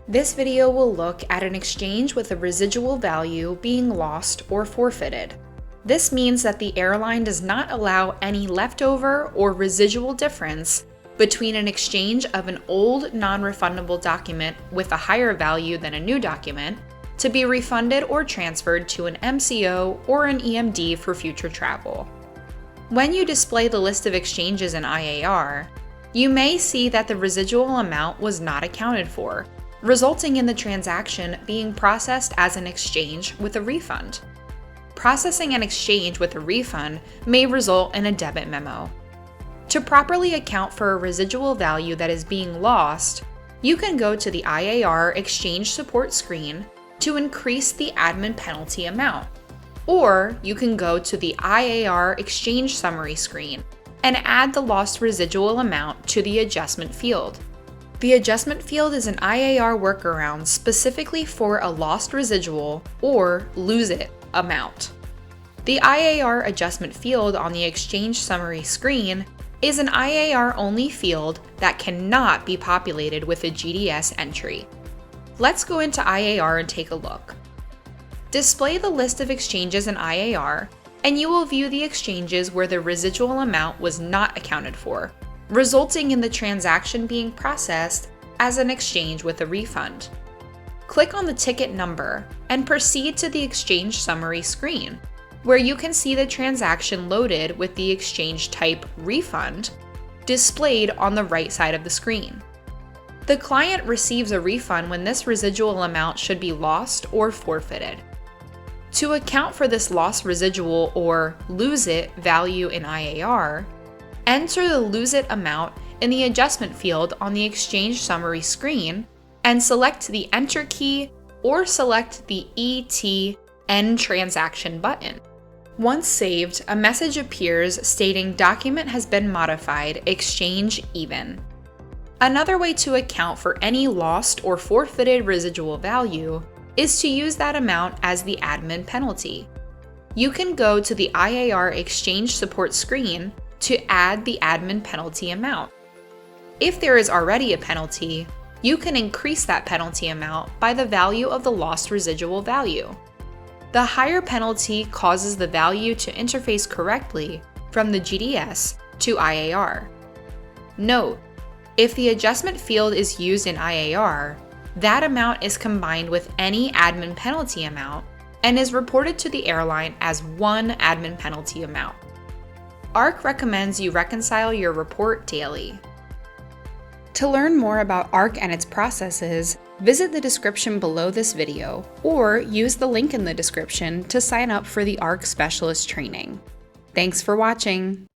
This video will look at an exchange with a residual value being lost or forfeited. This means that the airline does not allow any leftover or residual difference between an exchange of an old non-refundable document with a higher value than a new document to be refunded or transferred to an MCO or an EMD for future travel. When you display the list of exchanges in IAR, you may see that the residual amount was not accounted for, resulting in the transaction being processed as an exchange with a refund. Processing an exchange with a refund may result in a debit memo. To properly account for a residual value that is being lost, you can go to the IAR Exchange Support screen to increase the admin penalty amount, or you can go to the IAR Exchange Summary screen and add the lost residual amount to the adjustment field. The adjustment field is an IAR workaround specifically for a lost residual or lose it amount. The IAR adjustment field on the Exchange Summary screen is an IAR-only field that cannot be populated with a GDS entry. Let's go into IAR and take a look. Display the list of exchanges in IAR, and you will view the exchanges where the residual amount was not accounted for, resulting in the transaction being processed as an exchange with a refund. Click on the ticket number and proceed to the Exchange Summary screen, where you can see the transaction loaded with the exchange type refund displayed on the right side of the screen. The client receives a refund when this residual amount should be lost or forfeited. To account for this lost residual or lose it value in IAR, enter the lose it amount in the adjustment field on the Exchange Summary screen and select the Enter key or select the ET End Transaction button. Once saved, a message appears stating document has been modified, exchange even. Another way to account for any lost or forfeited residual value is to use that amount as the admin penalty. You can go to the IAR Exchange Support screen to add the admin penalty amount. If there is already a penalty, you can increase that penalty amount by the value of the lost residual value. The higher penalty causes the value to interface correctly from the GDS to IAR. Note, if the adjustment field is used in IAR, that amount is combined with any admin penalty amount and is reported to the airline as one admin penalty amount. ARC recommends you reconcile your report daily. To learn more about ARC and its processes, visit the description below this video or use the link in the description to sign up for the ARC Specialist training. Thanks for watching!